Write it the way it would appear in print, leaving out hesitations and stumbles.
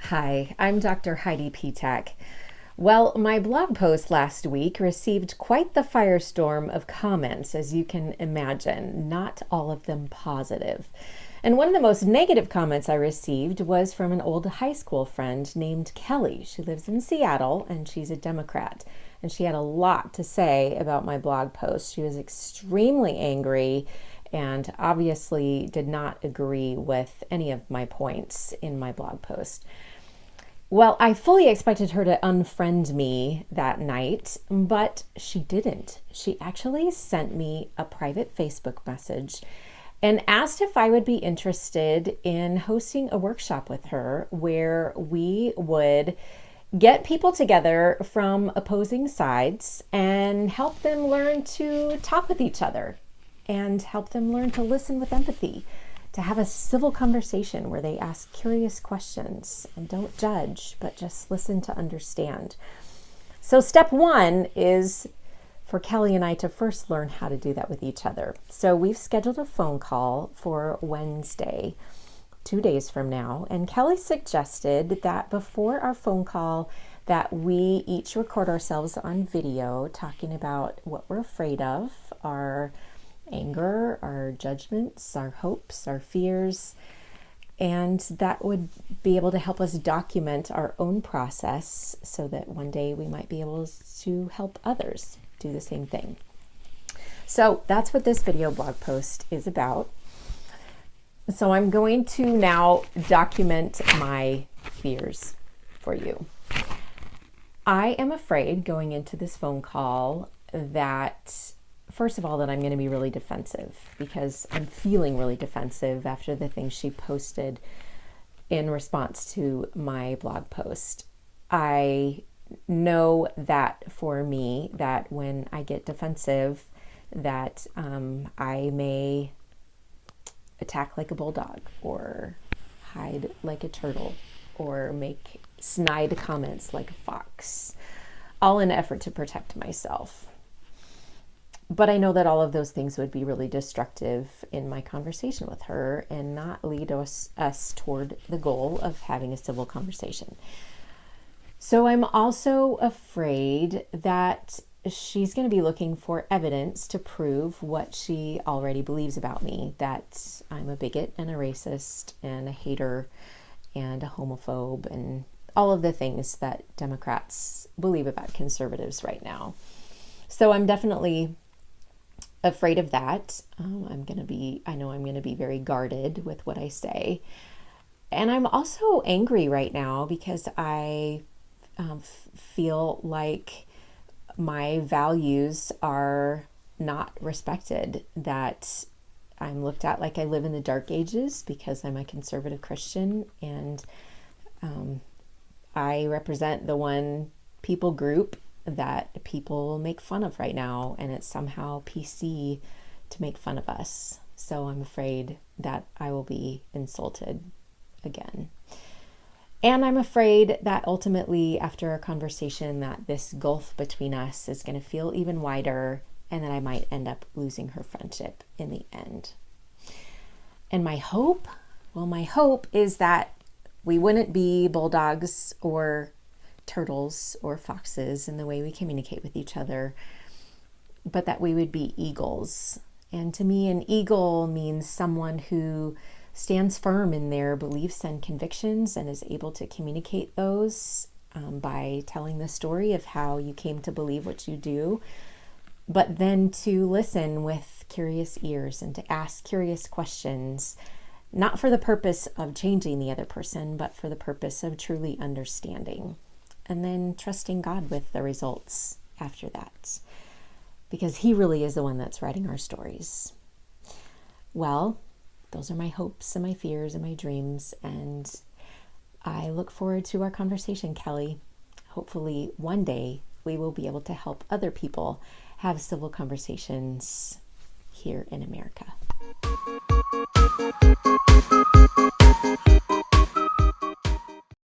Hi, I'm Dr. Heidi Petak. Well, my blog post last week received quite the firestorm of comments, as you can imagine, not all of them positive. And one of the most negative comments I received was from an old high school friend named Kelly. She lives in Seattle and she's a Democrat. And she had a lot to say about my blog post. She was extremely angry and obviously did not agree with any of my points in my blog post. Well, I fully expected her to unfriend me that night, but she didn't. She actually sent me a private Facebook message and asked if I would be interested in hosting a workshop with her where we would get people together from opposing sides and help them learn to talk with each other and help them learn to listen with empathy, to have a civil conversation where they ask curious questions and don't judge, but just listen to understand. So step one is for Kelly and I to first learn how to do that with each other. So we've scheduled a phone call for Wednesday, 2 days from now, and Kelly suggested that before our phone call that we each record ourselves on video talking about what we're afraid of, our anger, our judgments, our hopes, our fears, and that would be able to help us document our own process so that one day we might be able to help others do the same thing. So that's what this video blog post is about. So I'm going to now document my fears for you. I am afraid going into this phone call that first of all, that I'm going to be really defensive because I'm feeling really defensive after the things she posted in response to my blog post. I know that for me, that when I get defensive, that I may attack like a bulldog or hide like a turtle or make snide comments like a fox, all in an effort to protect myself. But I know that all of those things would be really destructive in my conversation with her and not lead us toward the goal of having a civil conversation. So I'm also afraid that she's going to be looking for evidence to prove what she already believes about me, that I'm a bigot and a racist and a hater and a homophobe and all of the things that Democrats believe about conservatives right now. So I'm definitely afraid of that. I know I'm going to be very guarded with what I say. And I'm also angry right now because I feel like my values are not respected, that I'm looked at like I live in the dark ages because I'm a conservative Christian and I represent the one people group that people make fun of right now, and it's somehow PC to make fun of us. So I'm afraid that I will be insulted again. And I'm afraid that ultimately after a conversation that this gulf between us is going to feel even wider and that I might end up losing her friendship in the end. And my hope is that we wouldn't be bulldogs or turtles or foxes in the way we communicate with each other, but that we would be eagles. And to me, an eagle means someone who stands firm in their beliefs and convictions and is able to communicate those by telling the story of how you came to believe what you do, but then to listen with curious ears and to ask curious questions, not for the purpose of changing the other person, but for the purpose of truly understanding. And then trusting God with the results after that, because He really is the one that's writing our stories. Well, those are my hopes and my fears and my dreams, and I look forward to our conversation, Kelly. Hopefully one day we will be able to help other people have civil conversations here in America.